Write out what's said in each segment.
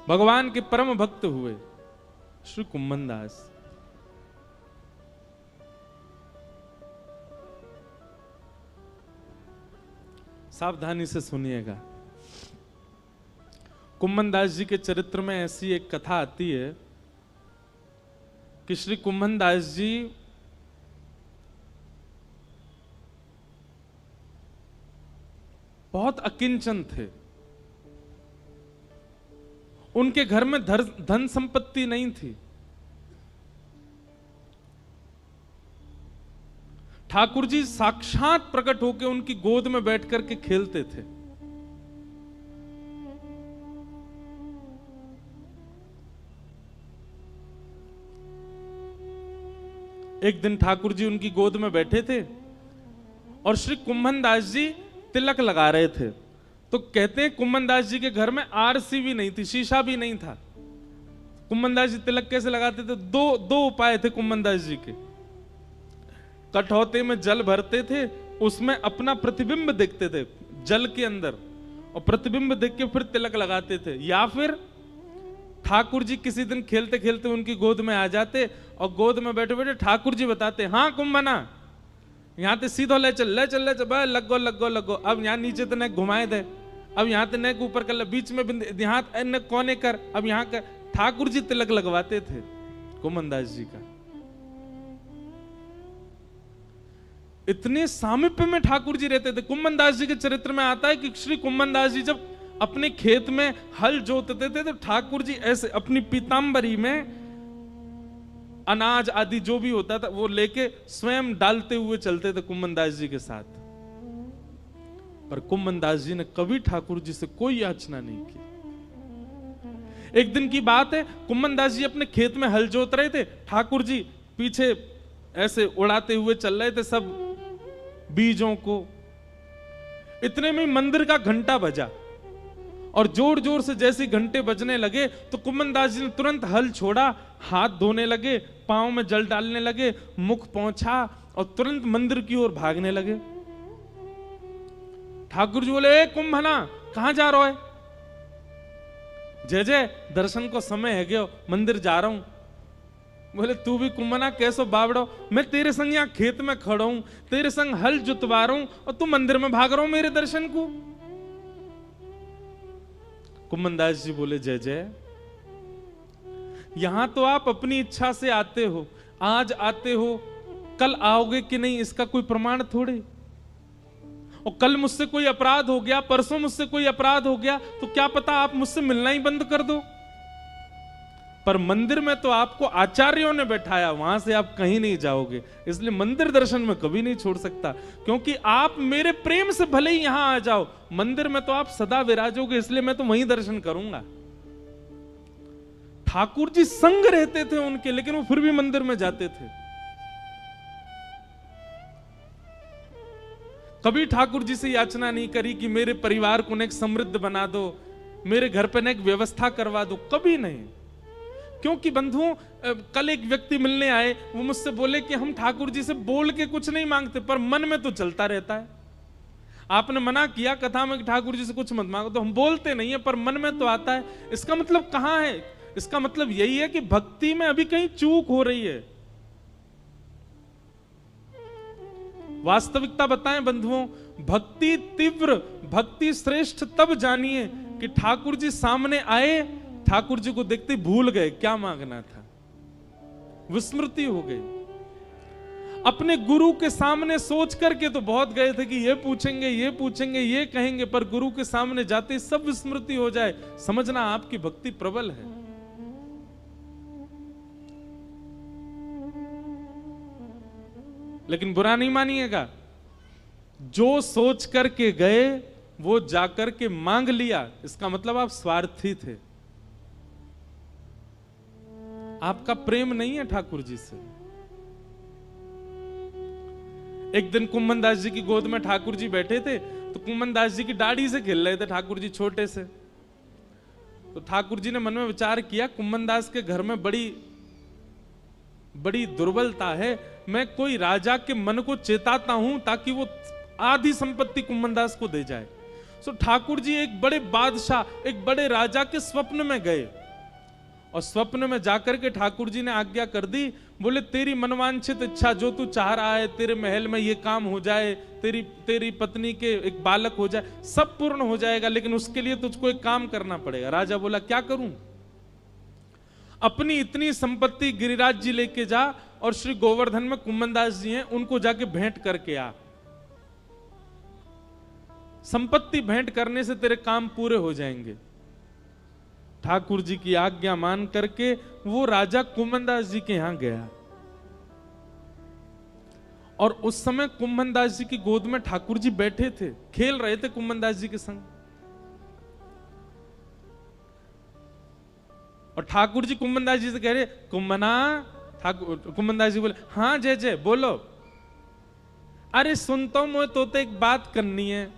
भगवान के परम भक्त हुए श्री कुम्भन दास। सावधानी से सुनिएगा। कुम्भन दास जी के चरित्र में ऐसी एक कथा आती है कि श्री कुम्भन दास जी बहुत अकिंचन थे। उनके घर में धन संपत्ति नहीं थी। ठाकुर जी साक्षात प्रकट होकर उनकी गोद में बैठ करके खेलते थे। एक दिन ठाकुर जी उनकी गोद में बैठे थे और श्री कुम्भन दास जी तिलक लगा रहे थे। तो कहते हैं कुम्भन दास जी के घर में आरसी भी नहीं थी, शीशा भी नहीं था। कुम्भन दास जी तिलक कैसे लगाते थे? दो उपाय थे कुम्भन दास जी के। कठौते में जल भरते थे, उसमें अपना प्रतिबिंब देखते थे जल के अंदर, और प्रतिबिंब देख के फिर तिलक लगाते थे। या फिर ठाकुर जी किसी दिन खेलते खेलते उनकी गोद में आ जाते और गोद में बैठे बैठे ठाकुर जी बताते, हाँ कुम्भना यहाँ ते सीधो ले चल लगो। अब यहाँ नीचे तो नेक घुमाए दे, अब यहाँ ते नेक ऊपर कर ले, बीच में यहाँ कोने कर, अब यहाँ कर। ठाकुर जी तिलक लगवाते थे कुम्भन दास जी का। इतने सामीप्य में ठाकुर जी रहते थे। कुम्भन दास जी के चरित्र में आता है कि श्री कुम्भन दास जी जब अपने खेत में हल जोतते थे तो ठाकुर जी ऐसे अपनी पीतांबरी में अनाज आदि जो भी होता था वो लेके स्वयं डालते हुए चलते थे कुम्भन दास जी के साथ। पर कुम्भन दास जी ने कभी ठाकुर जी से कोई याचना नहीं की। एक दिन की बात है, कुम्भन दास जी अपने खेत में हल जोत रहे थे, ठाकुर जी पीछे ऐसे उड़ाते हुए चल रहे थे सब बीजों को। इतने में मंदिर का घंटा बजा और जोर जोर से जैसे घंटे बजने लगे तो कुम्भन दास जी ने तुरंत हल छोड़ा, हाथ धोने लगे, पांव में जल डालने लगे, मुख पोंछा और तुरंत मंदिर की ओर भागने लगे। ठाकुर जी बोले, ए कुंभना कहां जा रहा है? जय जय दर्शन को समय है गयो, मंदिर जा रहा हूं। बोले तू भी कुंभना कैसो बावड़ो, मैं तेरे संग यहाँ खेत में खड़ा हूं, तेरे संग हल जुतवा रहा हूं और तू मंदिर में भाग रहा हूं मेरे दर्शन को। कुम्भन दास जी बोले, जय जय यहां तो आप अपनी इच्छा से आते हो, आज आते हो, कल आओगे कि नहीं इसका कोई प्रमाण थोड़े। और कल मुझसे कोई अपराध हो गया, परसों मुझसे कोई अपराध हो गया तो क्या पता आप मुझसे मिलना ही बंद कर दो। पर मंदिर में तो आपको आचार्यों ने बैठाया, वहां से आप कहीं नहीं जाओगे, इसलिए मंदिर दर्शन में कभी नहीं छोड़ सकता। क्योंकि आप मेरे प्रेम से भले ही यहां आ जाओ, मंदिर में तो आप सदा विराजोगे, इसलिए मैं तो वहीं दर्शन करूंगा। ठाकुर जी संग रहते थे उनके, लेकिन वो फिर भी मंदिर में जाते थे। कभी ठाकुर जी से याचना नहीं करी कि मेरे परिवार को नेक समृद्ध बना दो, मेरे घर पे नेक व्यवस्था करवा दो, कभी नहीं। क्योंकि बंधुओं, कल एक व्यक्ति मिलने आए, वो मुझसे बोले कि हम ठाकुर जी से बोल के कुछ नहीं मांगते पर मन में तो चलता रहता है। आपने मना किया कथा में कि ठाकुर जी से कुछ मत मांगो, तो हम बोलते नहीं है पर मन में तो आता है। इसका मतलब कहां है? इसका मतलब यही है कि भक्ति में अभी कहीं चूक हो रही है। वास्तविकता बताएं बंधुओं, भक्ति तीव्र, भक्ति श्रेष्ठ तब जानिए कि ठाकुर जी सामने आए, ठाकुर जी को देखते भूल गए क्या मांगना था, विस्मृति हो गई। अपने गुरु के सामने सोच करके तो बहुत गए थे कि ये पूछेंगे, ये पूछेंगे, ये कहेंगे, पर गुरु के सामने जाते सब विस्मृति हो जाए, समझना आपकी भक्ति प्रबल है। लेकिन बुरा नहीं मानिएगा, जो सोच करके गए वो जाकर के मांग लिया, इसका मतलब आप स्वार्थी थे, आपका प्रेम नहीं है ठाकुर जी से। एक दिन कुम्भन दास जी की गोद में ठाकुर जी बैठे थे, तो कुम्भन दास जी की दाढ़ी से खेल रहे थे ठाकुर जी छोटे से। तो ठाकुर जी ने मन में विचार किया, कुम्भन दास के घर में बड़ी दुर्बलता है, मैं कोई राजा के मन को चेताता हूं ताकि वो आधी संपत्ति कुम्भन दास को दे जाए। सो ठाकुर जी एक बड़े बादशाह, एक बड़े राजा के स्वप्न में गए, और स्वप्न में जाकर के ठाकुर जी ने आज्ञा कर दी, बोले तेरी मनवांछित इच्छा जो तू चाह रहा है, तेरे महल में ये काम हो जाए, तेरी पत्नी के एक बालक हो जाए, सब पूर्ण हो जाएगा, लेकिन उसके लिए तुझको एक काम करना पड़ेगा। राजा बोला क्या करूं? अपनी इतनी संपत्ति गिरिराज जी लेके जा, और श्री गोवर्धन में कुम्मनदास जी हैं, उनको जाके भेंट करके आ। संपत्ति भेंट करने से तेरे काम पूरे हो जाएंगे। ठाकुर जी की आज्ञा मान करके वो राजा कुम्मनदास जी के यहां गया, और उस समय कुम्मनदास जी की गोद में ठाकुर जी बैठे थे, खेल रहे थे कुम्मनदास जी के संग। और ठाकुर जी कुम्मनदास जी से कह रहे कुम्मना। कुम्मनदास जी बोले हाँ जय जय बोलो। अरे सुनता हूं मैं तो एक बात करनी है।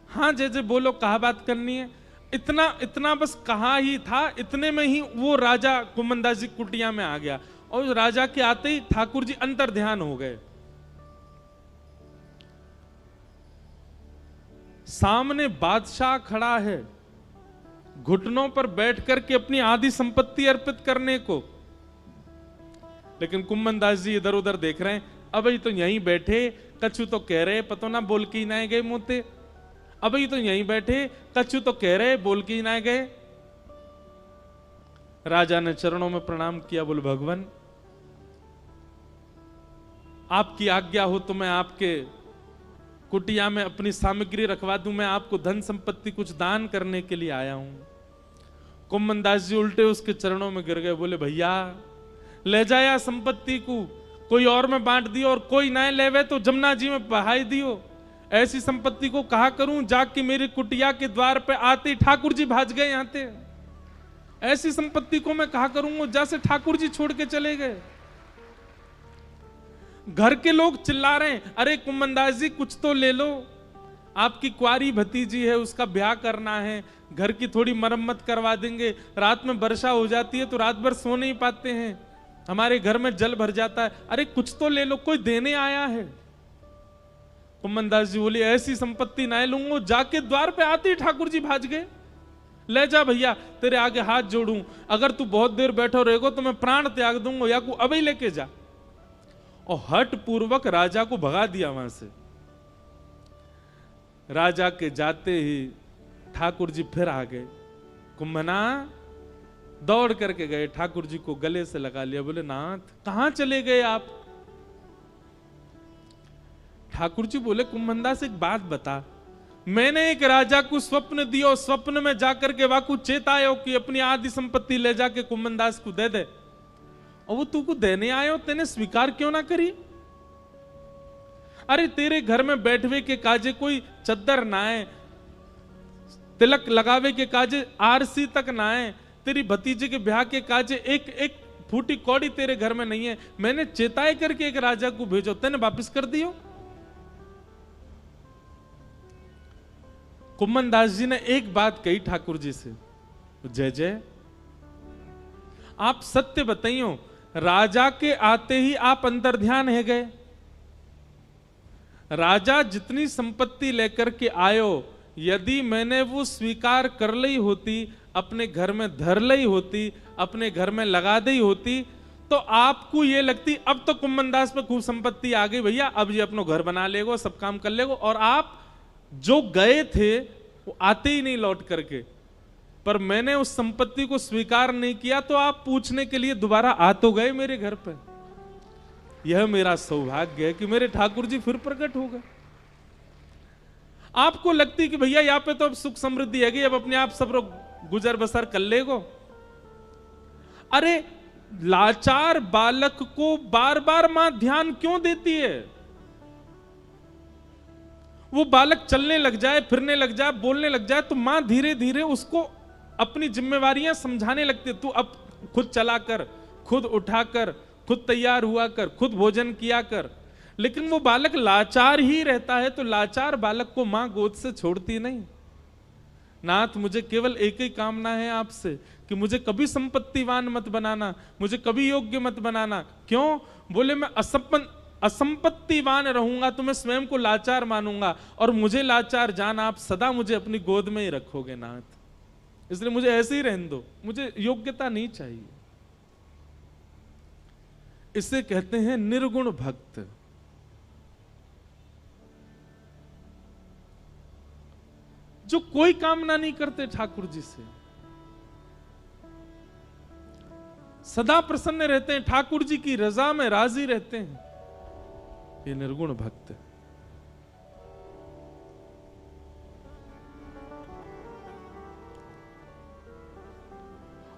हाँ जय जय बोलो, कहा बात करनी है? इतना बस कहा ही था, इतने में ही वो राजा कुम्मनदास जी कुटिया में आ गया, और राजा के आते ही ठाकुर जी अंतर ध्यान हो गए। सामने बादशाह खड़ा है, घुटनों पर बैठ करके अपनी आधी संपत्ति अर्पित करने को, लेकिन कुम्मनदास जी इधर उधर देख रहे हैं। अब तो यहीं बैठे, कछु तो कह रहे, पतो ना बोल के ही ना गए मुंहते। अब तो यहीं बैठे, कछु तो कह रहे, बोल के ही ना गए। राजा ने चरणों में प्रणाम किया, बोले भगवान आपकी आज्ञा हो तो मैं आपके कुटिया में अपनी सामग्री रखवा दूं, मैं आपको धन संपत्ति कुछ दान करने के लिए आया हूं। कुम्मनदास जी उल्टे उसके चरणों में गिर गए, बोले भैया ले जाया संपत्ति को, कोई और में बांट दियो, और कोई ना लेवे तो जमुना जी में बहाई दियो। ऐसी संपत्ति को कहा करूं, जाके मेरी कुटिया के द्वार पे आते ही ठाकुर जी भाज गए यहाँ थे। ऐसी संपत्ति को मैं कहा करूंगा, जैसे ठाकुर जी छोड़ के चले गए। घर के लोग चिल्ला रहे हैं, अरे कुम्मनदास जी कुछ तो ले लो, आपकी कुंवारी भतीजी है, उसका ब्याह करना है, घर की थोड़ी मरम्मत करवा देंगे। रात में वर्षा हो जाती है तो रात भर सो नहीं पाते हैं, हमारे घर में जल भर जाता है, अरे कुछ तो ले लो, कोई देने आया है। कुम्मनदास जी बोले ऐसी संपत्ति ना लूंगा। जाके द्वार पे आते ही ठाकुर जी भाज गए। ले जा भैया, तेरे आगे हाथ जोड़ूं, अगर तू बहुत देर बैठो रहेगो तो मैं प्राण त्याग दूंगा, या को अभी लेके जा। और हट पूर्वक राजा को भगा दिया वहां से। राजा के जाते ही ठाकुर जी फिर आ गए। कुम्मना दौड़ करके गए, ठाकुर जी को गले से लगा लिया, बोले नाथ कहां चले गए आप? ठाकुर जी बोले कुम्मनदास एक बात बता, मैंने एक राजा को स्वप्न दियो, स्वप्न में जाकर के वाकू चेतायो कि अपनी आधी संपत्ति ले जाके कुम्मनदास को दे दे, और वो तू को देने आयो, तेने स्वीकार क्यों ना करी? अरे तेरे घर में बैठवे के काजे कोई चद्दर ना है, तिलक लगावे के काजे आरसी तक ना है, तेरी भतीजे के ब्याह के काजे एक एक फूटी कौड़ी तेरे घर में नहीं है। मैंने चेताए करके एक राजा को भेजो, तेने वापिस कर दियो। कुम्मनदास जी ने एक बात कही ठाकुर जी से, जय जय आप सत्य बताइयो, राजा के आते ही आप अंतर ध्यान है गए। राजा जितनी संपत्ति लेकर के आयो, यदि मैंने वो स्वीकार कर ली होती, अपने घर में धर ली होती, अपने घर में लगा दी होती, तो आपको ये लगती अब तो कुम्मनदास पे खूब संपत्ति आ गई भैया, अब ये अपनो घर बना लेगो, सब काम कर लेगो, और आप जो गए थे वो आते ही नहीं लौट करके। पर मैंने उस संपत्ति को स्वीकार नहीं किया, तो आप पूछने के लिए दोबारा आ तो गए मेरे घर पे। यह मेरा सौभाग्य है कि मेरे ठाकुर जी फिर प्रकट हो गए। आपको लगती कि भैया यहाँ पे तो अब सुख समृद्धि है, अब अपने आप सब लोग गुजर बसर कर लेगो। अरे लाचार बालक को बार बार मां ध्यान क्यों देती है? वो बालक चलने लग जाए, फिरने लग जाए, बोलने लग जाए, तो मां धीरे धीरे उसको अपनी जिम्मेवारियां समझाने लगती है। तू अब खुद चला कर, खुद उठा कर, खुद तैयार हुआ कर, खुद भोजन किया कर। लेकिन वो बालक लाचार ही रहता है, तो लाचार बालक को मां गोद से छोड़ती नहीं। नाथ मुझे केवल एक ही कामना है आपसे कि मुझे कभी संपत्तिवान मत बनाना, मुझे कभी योग्य मत बनाना। क्यों? बोले मैं असंपत्तिवान रहूंगा तो मैं स्वयं को लाचार मानूंगा, और मुझे लाचार जान आप सदा मुझे अपनी गोद में ही रखोगे नाथ, इसलिए मुझे ऐसे ही रहने दो, मुझे योग्यता नहीं चाहिए। इसे कहते हैं निर्गुण भक्त। जो कोई कामना नहीं करते ठाकुर जी से, सदा प्रसन्न रहते हैं, ठाकुर जी की रजा में राजी रहते हैं, ये निर्गुण भक्त है।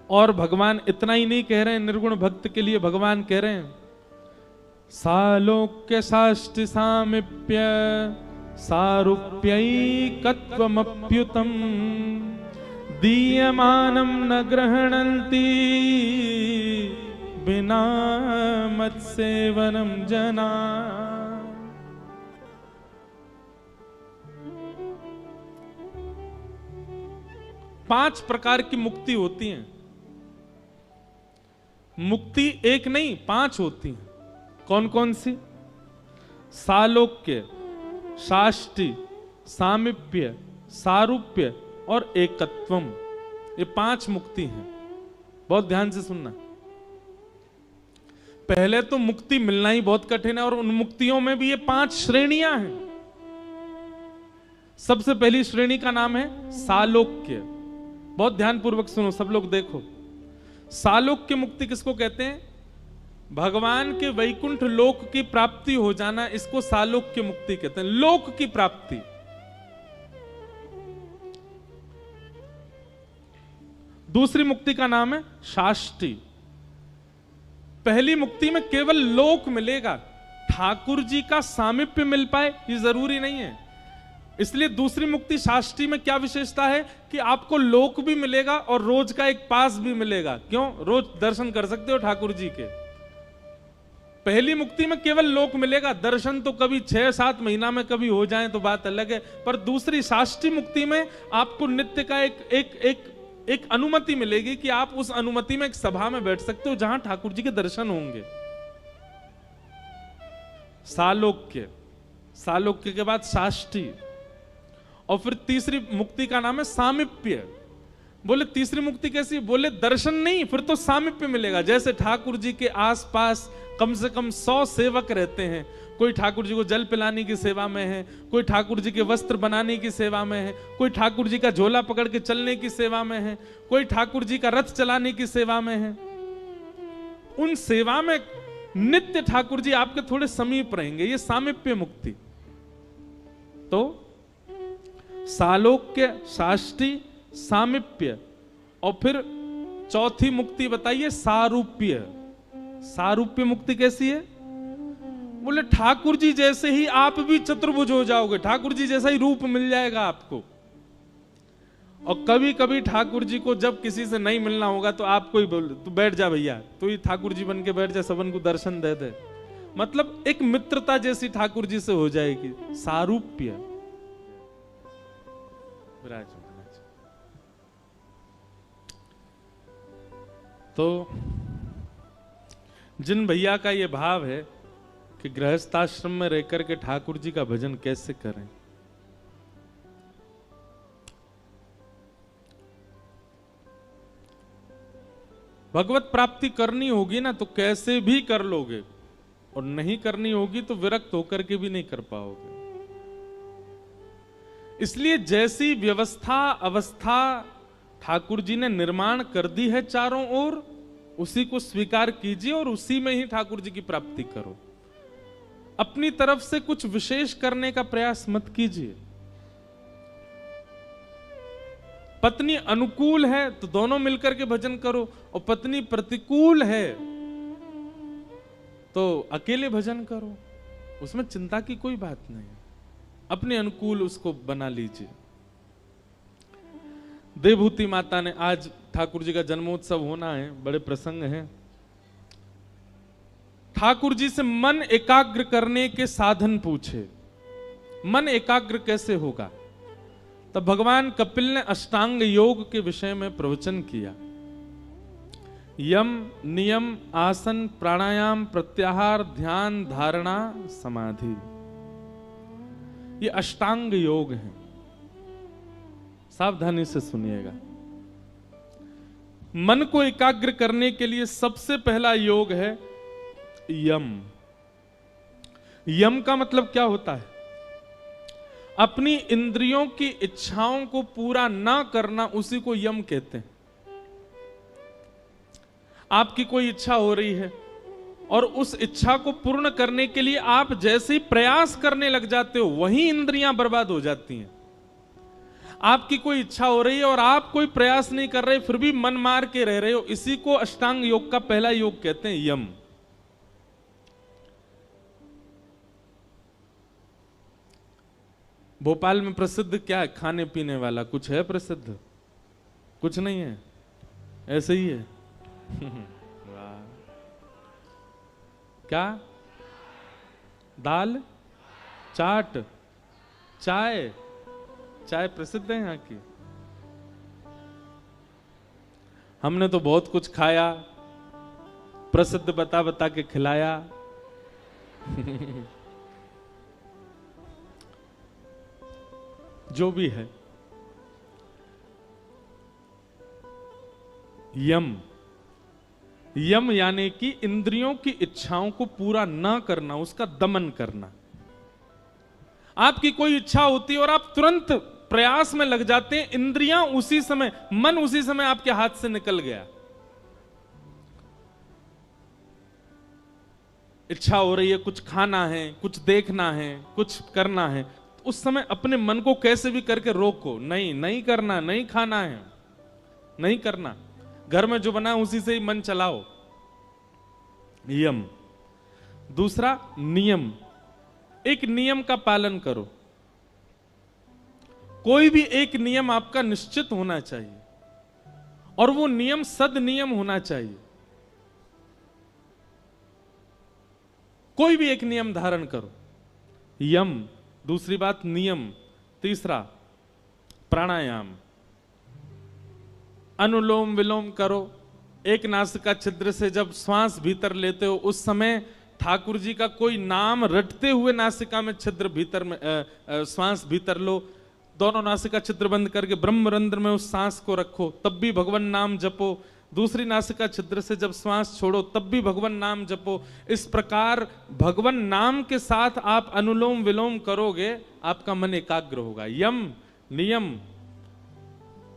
और भगवान इतना ही नहीं कह रहे हैं निर्गुण भक्त के लिए, भगवान कह रहे हैं सालोक्य साष्टि सामिप्य सारूप्यैकत्वमप्युतम् दीयमानं न गृह्णन्ति बिना मत्सेवनं जना। पांच प्रकार की मुक्ति होती है। मुक्ति एक नहीं, पांच होती हैं। कौन कौन सी? सालोक्य, साष्टि, सामिप्य, सारूप्य और एकत्वम, ये पांच मुक्ति हैं। बहुत ध्यान से सुनना। पहले तो मुक्ति मिलना ही बहुत कठिन है, और उन मुक्तियों में भी ये पांच श्रेणियां हैं। सबसे पहली श्रेणी का नाम है सालोक्य। बहुत ध्यान पूर्वक सुनो, सब लोग देखो। सालोक्य मुक्ति किसको कहते हैं? भगवान के वैकुंठ लोक की प्राप्ति हो जाना, इसको सालोक्य मुक्ति कहते हैं, लोक की प्राप्ति। दूसरी मुक्ति का नाम है साष्टि। पहली मुक्ति में केवल लोक मिलेगा, ठाकुर जी का सामीप्य मिल पाए ये जरूरी नहीं है। इसलिए दूसरी मुक्ति साष्टि में क्या विशेषता है कि आपको लोक भी मिलेगा और रोज का एक पास भी मिलेगा। क्यों? रोज दर्शन कर सकते हो ठाकुर जी के। पहली मुक्ति में केवल लोक मिलेगा, दर्शन तो कभी 6-7 महीना में कभी हो जाए तो बात अलग है, पर दूसरी साष्टि मुक्ति में आपको नित्य का एक अनुमति मिलेगी कि आप उस अनुमति में एक सभा में बैठ सकते हो जहां ठाकुर जी के दर्शन होंगे। सालोक्य, सालोक्य के बाद साष्टि, और फिर तीसरी मुक्ति का नाम है सामीप्य। बोले तीसरी मुक्ति कैसी? बोले दर्शन नहीं, फिर तो सामीप्य मिलेगा। जैसे ठाकुर जी के आसपास कम से कम 100 सेवक रहते हैं, कोई ठाकुर जी को जल पिलाने की सेवा में है, कोई ठाकुर जी के वस्त्र बनाने की सेवा में है, कोई ठाकुर जी का झोला पकड़ के चलने की सेवा में है, कोई ठाकुर जी का रथ चलाने की सेवा में है। उन सेवा में नित्य ठाकुर जी आपके थोड़े समीप रहेंगे, ये सामीप्य मुक्ति। तो सालोक्य, साष्टि, सामीप्य, और फिर चौथी मुक्ति बताइए सारूप्य। सारूप्य मुक्ति कैसी है? बोले ठाकुर जी जैसे ही आप भी चतुर्भुज हो जाओगे, ठाकुर जी जैसा ही रूप मिल जाएगा आपको। और कभी कभी ठाकुर जी को जब किसी से नहीं मिलना होगा तो आपको ही बोल, तू बैठ जा भैया, तू ही ठाकुर जी बन के बैठ जा, सबन को दर्शन दे दे। मतलब एक मित्रता जैसी ठाकुर जी से हो जाएगी। सारूप्य। तो जिन भैया का ये भाव है कि गृहस्थाश्रम में रहकर के ठाकुर जी का भजन कैसे करें, भगवत प्राप्ति करनी होगी ना तो कैसे भी कर लोगे, और नहीं करनी होगी तो विरक्त होकर के भी नहीं कर पाओगे। इसलिए जैसी व्यवस्था अवस्था ठाकुर जी ने निर्माण कर दी है चारों ओर, उसी को स्वीकार कीजिए और उसी में ही ठाकुर जी की प्राप्ति करो। अपनी तरफ से कुछ विशेष करने का प्रयास मत कीजिए। पत्नी अनुकूल है तो दोनों मिलकर के भजन करो, और पत्नी प्रतिकूल है तो अकेले भजन करो, उसमें चिंता की कोई बात नहीं। अपने अनुकूल उसको बना लीजिए। देवभूति माता ने, आज ठाकुर जी का जन्मोत्सव होना है, बड़े प्रसंग हैं, ठाकुर जी से मन एकाग्र करने के साधन पूछे। मन एकाग्र कैसे होगा? तब भगवान कपिल ने अष्टांग योग के विषय में प्रवचन किया यम, नियम, आसन, प्राणायाम, प्रत्याहार, ध्यान, धारणा, समाधि, ये अष्टांग योग हैं। सावधानी से सुनिएगा। मन को एकाग्र करने के लिए सबसे पहला योग है यम। यम का मतलब क्या होता है? अपनी इंद्रियों की इच्छाओं को पूरा ना करना, उसी को यम कहते हैं। आपकी कोई इच्छा हो रही है और उस इच्छा को पूर्ण करने के लिए आप जैसे ही प्रयास करने लग जाते हो, वहीं इंद्रियां बर्बाद हो जाती हैं। आपकी कोई इच्छा हो रही है और आप कोई प्रयास नहीं कर रहे, फिर भी मन मार के रह रहे हो, इसी को अष्टांग योग का पहला योग कहते हैं, यम। भोपाल में प्रसिद्ध क्या है खाने पीने वाला? कुछ है प्रसिद्ध? कुछ नहीं है, ऐसे ही है। वाह। क्या? दाल, चाट, चाय। चाय प्रसिद्ध है यहाँ की। हमने तो बहुत कुछ खाया, प्रसिद्ध बता बता के खिलाया। जो भी है, यम। यम यानी कि इंद्रियों की इच्छाओं को पूरा ना करना, उसका दमन करना। आपकी कोई इच्छा होती है और आप तुरंत प्रयास में लग जाते हैं, इंद्रियां उसी समय, मन उसी समय आपके हाथ से निकल गया। इच्छा हो रही है, कुछ खाना है, कुछ देखना है, कुछ करना है, उस समय अपने मन को कैसे भी करके रोको। नहीं, नहीं करना, नहीं खाना है, नहीं करना। घर में जो बना है उसी से ही मन चलाओ। यम। दूसरा नियम। एक नियम का पालन करो। कोई भी एक नियम आपका निश्चित होना चाहिए और वो नियम सद नियम होना चाहिए। कोई भी एक नियम धारण करो। यम, दूसरी बात नियम, तीसरा प्राणायाम। अनुलोम विलोम करो। एक नासिका छिद्र से जब श्वास भीतर लेते हो, उस समय ठाकुर जी का कोई नाम रटते हुए नासिका में छिद्र भीतर में श्वास भीतर लो। दोनों नासिका छिद्र बंद करके ब्रह्मरंध्र में उस सांस को रखो, तब भी भगवान नाम जपो। दूसरी नासिका छिद्र से जब श्वास छोड़ो, तब भी भगवान नाम जपो। इस प्रकार भगवान नाम के साथ आप अनुलोम विलोम करोगे, आपका मन एकाग्र होगा। यम, नियम,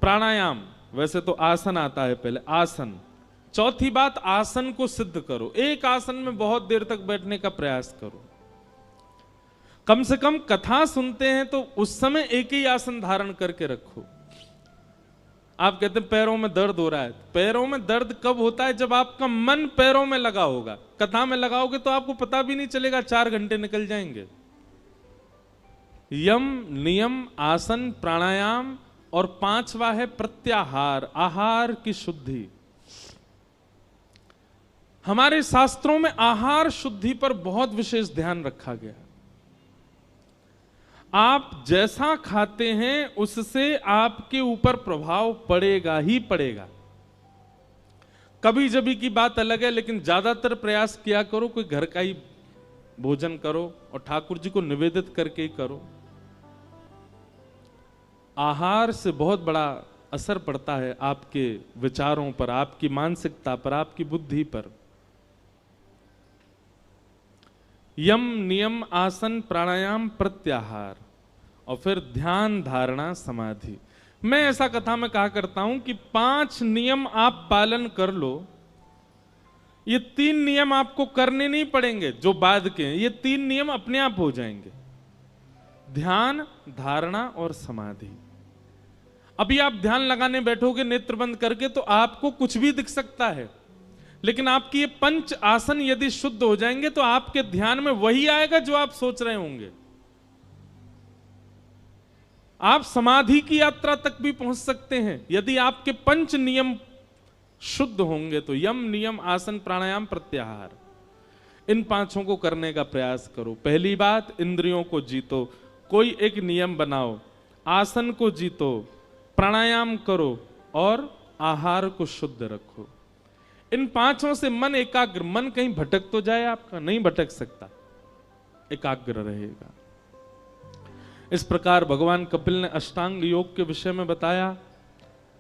प्राणायाम। वैसे तो आसन आता है पहले, आसन। चौथी बात, आसन को सिद्ध करो। एक आसन में बहुत देर तक बैठने का प्रयास करो। कम से कम कथा सुनते हैं तो उस समय एक ही आसन धारण करके रखो। आप कहते हैं पैरों में दर्द हो रहा है। पैरों में दर्द कब होता है? जब आपका मन पैरों में लगा होगा। कथा में लगाओगे तो आपको पता भी नहीं चलेगा, 4 घंटे निकल जाएंगे। यम, नियम, आसन, प्राणायाम और 5वां है प्रत्याहार, आहार की शुद्धि। हमारे शास्त्रों में आहार शुद्धि पर बहुत विशेष ध्यान रखा गया। आप जैसा खाते हैं उससे आपके ऊपर प्रभाव पड़ेगा ही पड़ेगा। कभी जभी की बात अलग है, लेकिन ज्यादातर प्रयास किया करो कोई घर का ही भोजन करो और ठाकुर जी को निवेदित करके ही करो। आहार से बहुत बड़ा असर पड़ता है आपके विचारों पर, आपकी मानसिकता पर, आपकी बुद्धि पर। यम, नियम, आसन, प्राणायाम, प्रत्याहार और फिर ध्यान, धारणा, समाधि। मैं ऐसा कथा में कहा करता हूं कि 5 नियम आप पालन कर लो। ये 3 नियम आपको करने नहीं पड़ेंगे जो बाद के हैं, ये 3 नियम अपने आप हो जाएंगे। ध्यान, धारणा और समाधि। अभी आप ध्यान लगाने बैठोगे नेत्र बंद करके तो आपको कुछ भी दिख सकता है, लेकिन आपकी ये 5 आसन यदि शुद्ध हो जाएंगे तो आपके ध्यान में वही आएगा जो आप सोच रहे होंगे। आप समाधि की यात्रा तक भी पहुंच सकते हैं यदि आपके 5 नियम शुद्ध होंगे तो। यम, नियम, आसन, प्राणायाम, प्रत्याहार, इन 5 को करने का प्रयास करो। पहली बात, इंद्रियों को जीतो। कोई एक नियम बनाओ, आसन को जीतो, प्राणायाम करो और आहार को शुद्ध रखो। इन पांचों से मन एकाग्र, मन कहीं भटक तो जाए आपका, नहीं भटक सकता, एकाग्र रहेगा। इस प्रकार भगवान कपिल ने अष्टांग योग के विषय में बताया।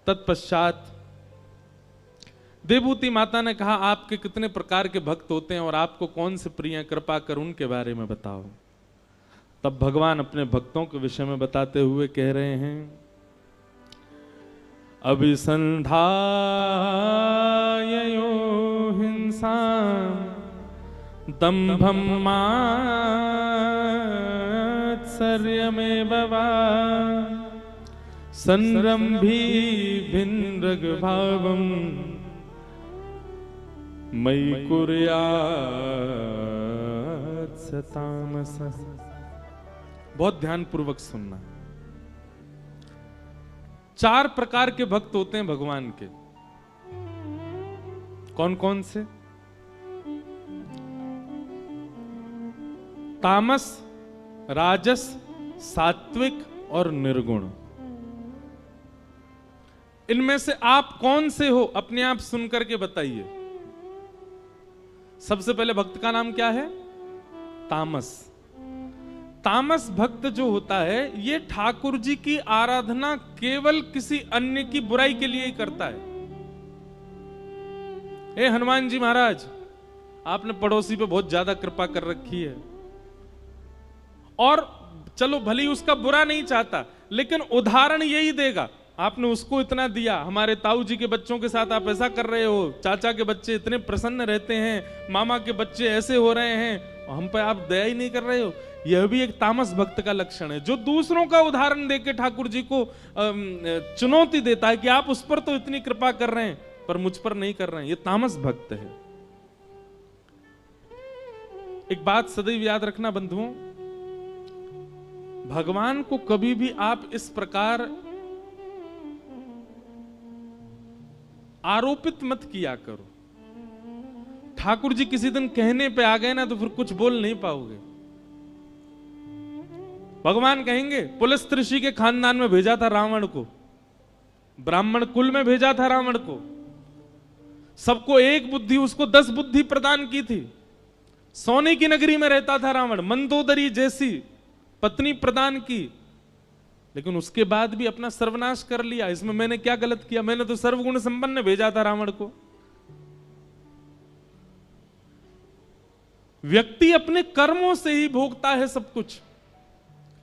तत्पश्चात देवभूति माता ने कहा, आपके कितने प्रकार के भक्त होते हैं और आपको कौन से प्रिय हैं, कृपा कर उनके बारे में बताओ। तब भगवान अपने भक्तों के विषय में बताते हुए कह रहे हैं, अभिसंधाययो हिंसा दंभं मात्सर्यमेव वा संरम्भी भिन्नग्भावं मयि कुर्यात् स तामसः। बहुत ध्यान पूर्वक सुनना। 4 प्रकार के भक्त होते हैं भगवान के। कौन कौन से? तामस, राजस, सात्विक और निर्गुण। इनमें से आप कौन से हो, अपने आप सुनकर के बताइए। सबसे पहले भक्त का नाम क्या है? तामस। तामस भक्त जो होता है, ये ठाकुर जी की आराधना केवल किसी अन्य की बुराई के लिए ही करता है। हे हनुमान जी महाराज, आपने पड़ोसी पे बहुत ज्यादा कृपा कर रखी है, और चलो भली उसका बुरा नहीं चाहता, लेकिन उदाहरण यही देगा, आपने उसको इतना दिया, हमारे ताऊ जी के बच्चों के साथ आप ऐसा कर रहे हो, चाचा के बच्चे इतने प्रसन्न रहते हैं, मामा के बच्चे ऐसे हो रहे हैं, हम पे आप दया ही नहीं कर रहे हो। यह भी एक तामस भक्त का लक्षण है, जो दूसरों का उदाहरण देके ठाकुर जी को चुनौती देता है कि आप उस पर तो इतनी कृपा कर रहे हैं पर मुझ पर नहीं कर रहे हैं। ये तामस भक्त है। एक बात सदैव याद रखना बंधुओं, भगवान को कभी भी आप इस प्रकार आरोपित मत किया करो। ठाकुर जी किसी दिन कहने पे आ गए ना तो फिर कुछ बोल नहीं पाओगे। भगवान कहेंगे पुलस्त्य ऋषि के खानदान में भेजा था रावण को, ब्राह्मण कुल में भेजा था रावण को, सबको एक बुद्धि, उसको 10 बुद्धि प्रदान की थी। सोने की नगरी में रहता था रावण, मंदोदरी जैसी पत्नी प्रदान की, लेकिन उसके बाद भी अपना सर्वनाश कर लिया। इसमें मैंने क्या गलत किया? मैंने तो सर्वगुण संपन्न भेजा था रावण को। व्यक्ति अपने कर्मों से ही भोगता है सब कुछ।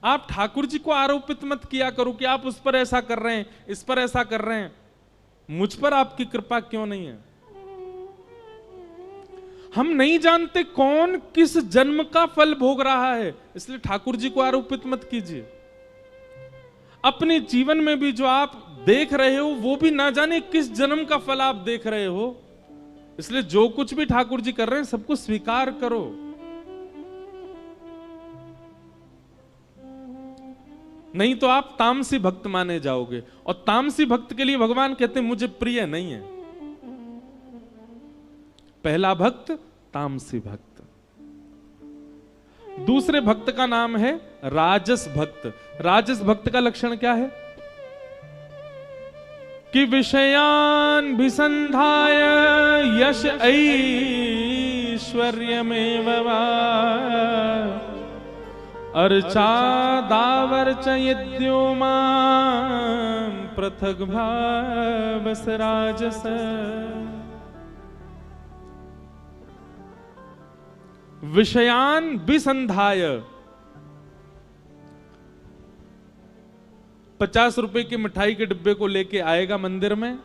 आप ठाकुर जी को आरोपित मत किया करो कि आप उस पर ऐसा कर रहे हैं, इस पर ऐसा कर रहे हैं, मुझ पर आपकी कृपा क्यों नहीं है। हम नहीं जानते कौन किस जन्म का फल भोग रहा है, इसलिए ठाकुर जी को आरोपित मत कीजिए। अपने जीवन में भी जो आप देख रहे हो वो भी ना जाने किस जन्म का फल आप देख रहे हो, इसलिए जो कुछ भी ठाकुर जी कर रहे हैं सबको स्वीकार करो। नहीं तो आप तामसी भक्त माने जाओगे, और तामसी भक्त के लिए भगवान कहते हैं मुझे प्रिय नहीं है। पहला भक्त तामसी भक्त। दूसरे भक्त का नाम है राजस भक्त। राजस भक्त का लक्षण क्या है? कि विषयान विसंधाय यश ऐश्वर्यमेव वा अर्चा दावर्च यद्यो मां पृथग भावस राजस। विषयान विसंधाय, 50 रुपए की मिठाई के डिब्बे को लेके आएगा मंदिर में,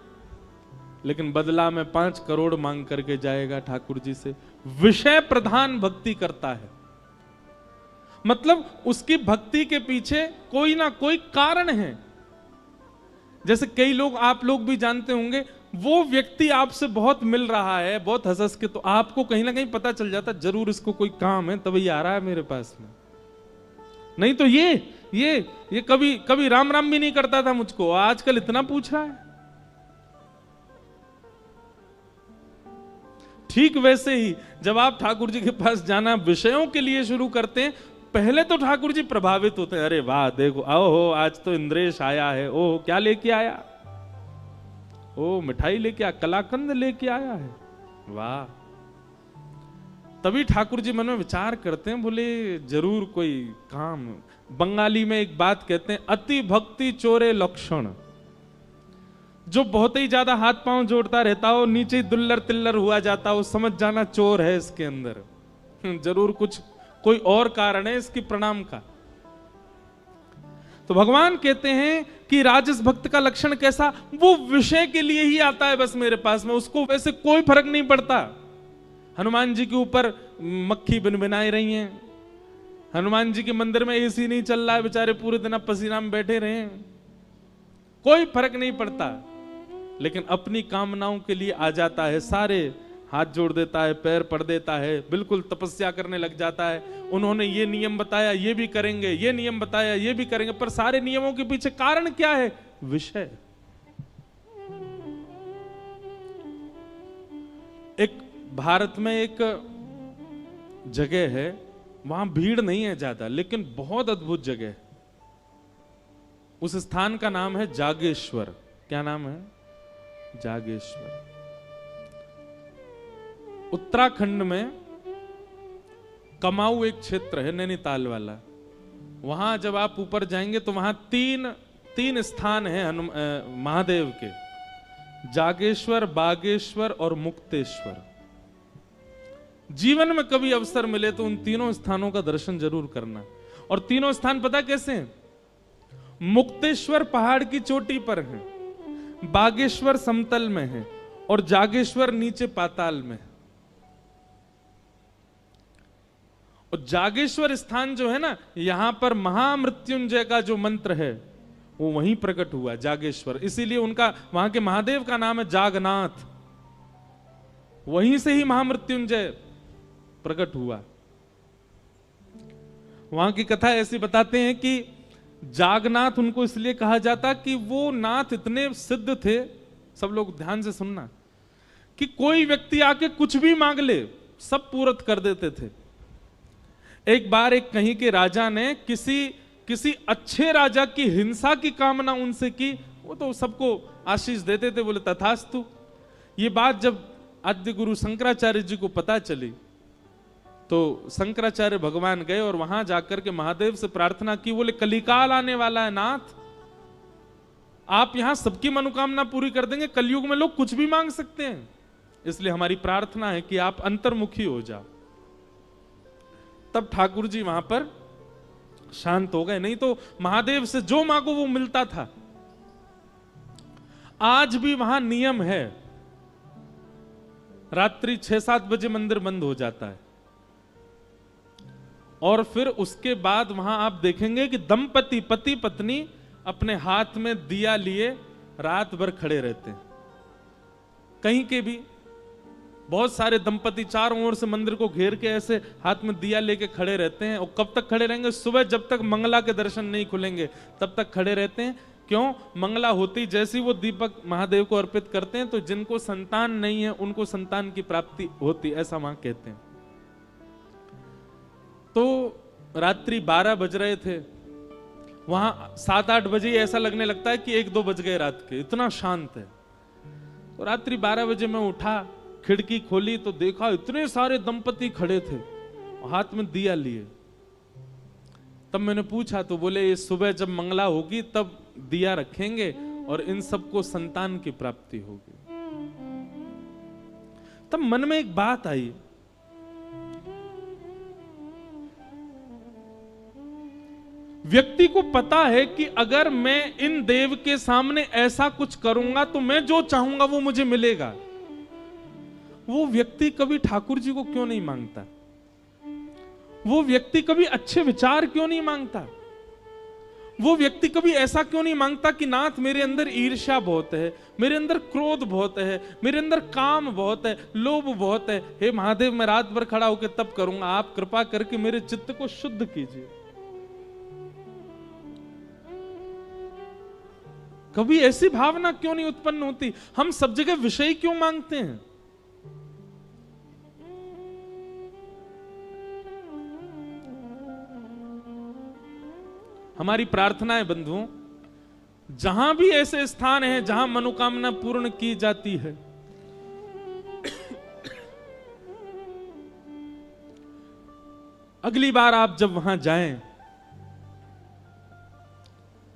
लेकिन बदला में 5 करोड़ मांग करके जाएगा ठाकुर जी से। विषय प्रधान भक्ति करता है, मतलब उसकी भक्ति के पीछे कोई ना कोई कारण है। जैसे कई लोग, आप लोग भी जानते होंगे, वो व्यक्ति आपसे बहुत मिल रहा है, बहुत हंस के, तो आपको कहीं ना कहीं पता चल जाता जरूर इसको कोई काम है तभी आ रहा है मेरे पास में। नहीं तो ये कभी कभी राम राम भी नहीं करता था मुझको, आजकल इतना पूछ रहा है। ठीक वैसे ही जब आप ठाकुर जी के पास जाना विषयों के लिए शुरू करते हैं, पहले तो ठाकुर जी प्रभावित होते हैं, अरे वाह देखो, आओ हो आज तो इंद्रेश आया है, ओह क्या लेके आया, ओ मिठाई लेके आया, कलाकंद लेके आया है, वाह। तभी ठाकुर जी मन में विचार करते हैं, बोले जरूर कोई काम। बंगाली में एक बात कहते हैं, अति भक्ति चोरे लक्षण। जो बहुत ही ज्यादा हाथ पांव जोड़ता रहता हो, नीचे दुल्लर तिल्लर हुआ जाता हो, समझ जाना चोर है इसके अंदर। जरूर कुछ कोई और कारण है इसकी प्रणाम का। तो भगवान कहते हैं कि राजस भक्त का लक्षण कैसा, वो विषय के लिए ही आता है बस मेरे पास में, उसको वैसे कोई फर्क नहीं पड़ता। हनुमान जी के ऊपर मक्खी बिनबिनाई रही हैं, हनुमान जी के मंदिर में एसी नहीं चल रहा है, बेचारे पूरे दिन पसीना में बैठे रहे, कोई फर्क नहीं पड़ता। लेकिन अपनी कामनाओं के लिए आ जाता है, सारे हाथ जोड़ देता है, पैर पड़ देता है, बिल्कुल तपस्या करने लग जाता है। उन्होंने ये नियम बताया, ये भी करेंगे, ये नियम बताया, ये भी करेंगे, पर सारे नियमों के पीछे कारण क्या है? विषय। एक भारत में एक जगह है, वहां भीड़ नहीं है ज्यादा, लेकिन बहुत अद्भुत जगह है। उस स्थान का नाम है जागेश्वर। क्या नाम है? जागेश्वर। उत्तराखंड में कमाऊ एक क्षेत्र है, नैनीताल वाला। वहां जब आप ऊपर जाएंगे तो वहां तीन स्थान हैं महादेव के, जागेश्वर, बागेश्वर और मुक्तेश्वर। जीवन में कभी अवसर मिले तो उन तीनों स्थानों का दर्शन जरूर करना। और तीनों स्थान पता कैसे हैं? मुक्तेश्वर पहाड़ की चोटी पर है, बागेश्वर समतल में है और जागेश्वर नीचे पाताल में। और जागेश्वर स्थान जो है ना, यहां पर महामृत्युंजय का जो मंत्र है वो वहीं प्रकट हुआ, जागेश्वर। इसीलिए उनका, वहां के महादेव का नाम है जागनाथ। वहीं से ही महामृत्युंजय प्रकट हुआ। वहां की कथा ऐसी बताते हैं कि जागनाथ उनको इसलिए कहा जाता कि वो नाथ इतने सिद्ध थे, सब लोग ध्यान से सुनना, कि कोई व्यक्ति आके कुछ भी मांग ले, सब पूरत कर देते थे। एक बार एक कहीं के राजा ने किसी अच्छे राजा की हिंसा की कामना उनसे की, वो तो सबको आशीष देते थे, बोले तथास्तु। ये बात जब आद्य गुरु शंकराचार्य जी को पता चली तो शंकराचार्य भगवान गए और वहां जाकर के महादेव से प्रार्थना की, बोले कलिकाल आने वाला है नाथ, आप यहां सबकी मनोकामना पूरी कर देंगे। कलयुग में लोग कुछ भी मांग सकते हैं, इसलिए हमारी प्रार्थना है कि आप अंतर्मुखी हो जाओ। तब ठाकुर जी वहां पर शांत हो गए, नहीं तो महादेव से जो मांगो वो मिलता था। आज भी वहां नियम है, रात्रि 6-7 बजे मंदिर बंद हो जाता है और फिर उसके बाद वहां आप देखेंगे कि दंपति, पति पत्नी अपने हाथ में दिया लिए रात भर खड़े रहते हैं। कहीं के भी बहुत सारे दंपति चारों ओर से मंदिर को घेर के ऐसे हाथ में दिया लेके खड़े रहते हैं। और कब तक खड़े रहेंगे? सुबह जब तक मंगला के दर्शन नहीं खुलेंगे तब तक खड़े रहते हैं। क्यों? मंगला होती जैसे ही वो दीपक महादेव को अर्पित करते हैं तो जिनको संतान नहीं है उनको संतान की प्राप्ति होती, ऐसा वहां कहते हैं। तो रात्रि 12 बज रहे थे, वहां 7-8 बजे ऐसा लगने लगता है कि 1-2 बज गए रात के, इतना शांत है। तो रात्रि 12 बजे मैं उठा, खिड़की खोली तो देखा इतने सारे दंपति खड़े थे, हाथ में दिया लिए। तब मैंने पूछा तो बोले ये सुबह जब मंगला होगी तब दिया रखेंगे और इन सबको संतान की प्राप्ति होगी। तब मन में एक बात आई, व्यक्ति को पता है कि अगर मैं इन देव के सामने ऐसा कुछ करूंगा तो मैं जो चाहूंगा वो मुझे मिलेगा। वो व्यक्ति कभी ठाकुर जी को क्यों नहीं मांगता? वो व्यक्ति कभी अच्छे विचार क्यों नहीं मांगता? वो व्यक्ति कभी ऐसा क्यों नहीं मांगता कि नाथ मेरे अंदर ईर्ष्या बहुत है, मेरे अंदर क्रोध बहुत है, मेरे अंदर काम बहुत है, लोभ बहुत है, हे महादेव मैं रात भर खड़ा होकर तब करूंगा, आप कृपा करके मेरे चित्त को शुद्ध कीजिए। कभी ऐसी भावना क्यों नहीं उत्पन्न होती? हम सब जगह विषय क्यों मांगते हैं? हमारी प्रार्थना है बंधुओं, जहां भी ऐसे स्थान हैं जहां मनोकामना पूर्ण की जाती है, अगली बार आप जब वहां जाएं,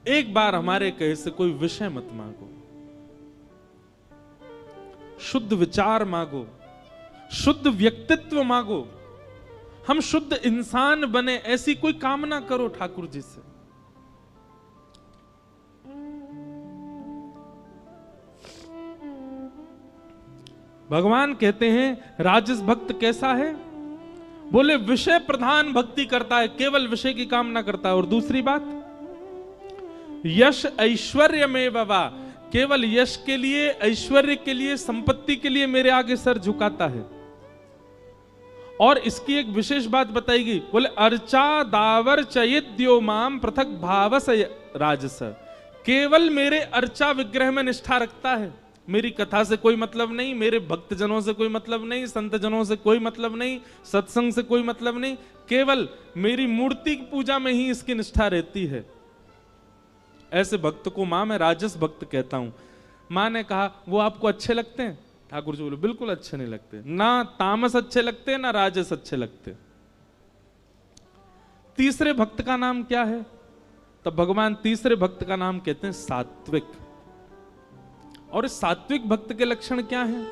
एक बार हमारे कहे से कोई विषय मत मांगो, शुद्ध विचार मांगो, शुद्ध व्यक्तित्व मांगो, हम शुद्ध इंसान बने, ऐसी कोई कामना करो ठाकुर जी से। भगवान कहते हैं राजस भक्त कैसा है? बोले विषय प्रधान भक्ति करता है, केवल विषय की कामना करता है। और दूसरी बात, यश ऐश्वर्य में बाबा, केवल यश के लिए, ऐश्वर्य के लिए, संपत्ति के लिए मेरे आगे सर झुकाता है। और इसकी एक विशेष बात बताएगी, बोले अर्चा दावर चयिद्यो माम पृथक भावस राजस, केवल मेरे अर्चा विग्रह में निष्ठा रखता है, मेरी कथा से कोई मतलब नहीं, मेरे भक्तजनों से कोई मतलब नहीं, संत जनों से कोई मतलब नहीं, सत्संग से कोई मतलब नहीं, केवल मेरी मूर्ति की पूजा में ही इसकी निष्ठा रहती है। ऐसे भक्त को मां मैं राजस भक्त कहता हूं। मां ने कहा वो आपको अच्छे लगते हैं? ठाकुर जी बोले बिल्कुल अच्छे नहीं लगते, ना तामस अच्छे लगते ना राजस अच्छे लगते। तीसरे भक्त का नाम क्या है? तब भगवान तीसरे भक्त का नाम कहते हैं सात्विक। और इस सात्विक भक्त के लक्षण क्या हैं?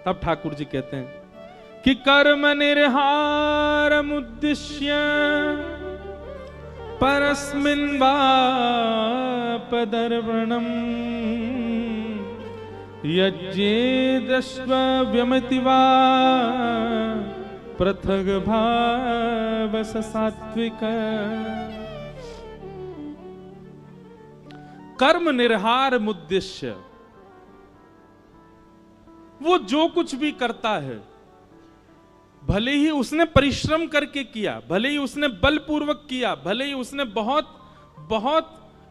तब ठाकुर जी कहते हैं कि कर्म निर्हारम उद्दिश्य परस्मिन् वापदर्पणम् यज्ञेदश्व व्यमति वा पृथग भावस सात्विक। कर्म निर्हार मुद्देश्य, वो जो कुछ भी करता है, भले ही उसने परिश्रम करके किया, भले ही उसने बलपूर्वक किया, भले ही उसने बहुत बहुत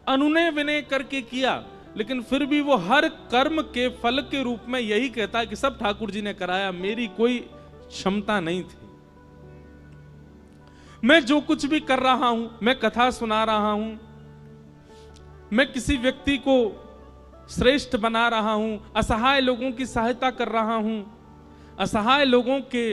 अनुनय विनय करके किया, लेकिन फिर भी वो हर कर्म के फल के रूप में यही कहता है कि सब ठाकुर जी ने कराया, मेरी कोई क्षमता नहीं थी। मैं जो कुछ भी कर रहा हूं, मैं कथा सुना रहा हूं, मैं किसी व्यक्ति को श्रेष्ठ बना रहा हूं, असहाय लोगों की सहायता कर रहा हूं, असहाय लोगों के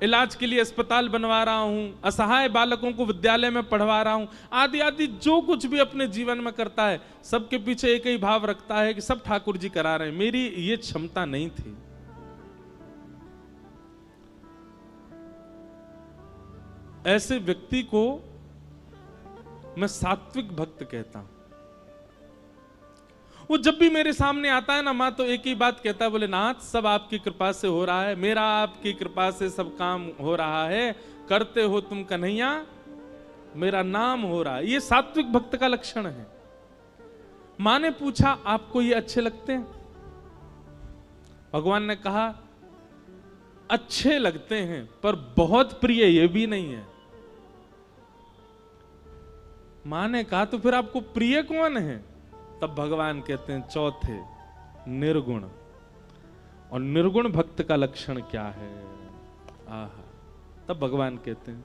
इलाज के लिए अस्पताल बनवा रहा हूं, असहाय बालकों को विद्यालय में पढ़वा रहा हूं, आदि आदि जो कुछ भी अपने जीवन में करता है, सबके पीछे एक ही भाव रखता है कि सब ठाकुर जी करा रहे हैं, मेरी ये क्षमता नहीं थी। ऐसे व्यक्ति को मैं सात्विक भक्त कहता हूं। वो जब भी मेरे सामने आता है ना मां, तो एक ही बात कहता है, बोले नाथ सब आपकी कृपा से हो रहा है, मेरा आपकी कृपा से सब काम हो रहा है, करते हो तुम कन्हैया, मेरा नाम हो रहा है। ये सात्विक भक्त का लक्षण है। मां ने पूछा आपको ये अच्छे लगते हैं? भगवान ने कहा अच्छे लगते हैं, पर बहुत प्रिय ये भी नहीं है। मां ने कहा तो फिर आपको प्रिय कौन है? तब भगवान कहते हैं चौथे, निर्गुण। और निर्गुण भक्त का लक्षण क्या है? आहा। तब भगवान कहते हैं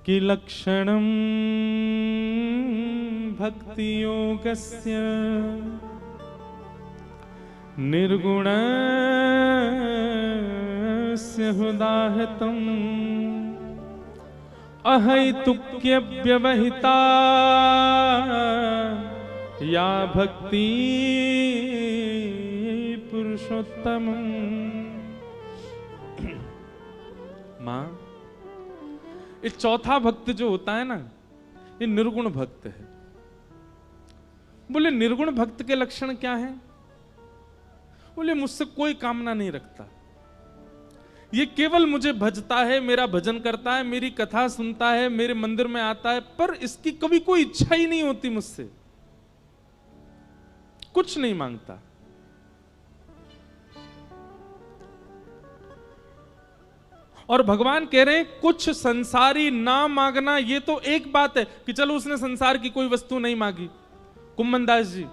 कि लक्षणम भक्ति योगस्य निर्गुणस्य हुदाहतम अहैतुक्य व्यवहिता या भक्ति पुरुषोत्तम। मां, ये चौथा भक्त जो होता है ना, ये निर्गुण भक्त है। बोले निर्गुण भक्त के लक्षण क्या है? बोले मुझसे कोई कामना नहीं रखता, ये केवल मुझे भजता है, मेरा भजन करता है, मेरी कथा सुनता है, मेरे मंदिर में आता है, पर इसकी कभी कोई इच्छा ही नहीं होती मुझसे, कुछ नहीं मांगता। और भगवान कह रहे हैं कुछ संसारी ना मांगना, ये तो एक बात है कि चलो उसने संसार की कोई वस्तु नहीं मांगी। कुम्मन दास जी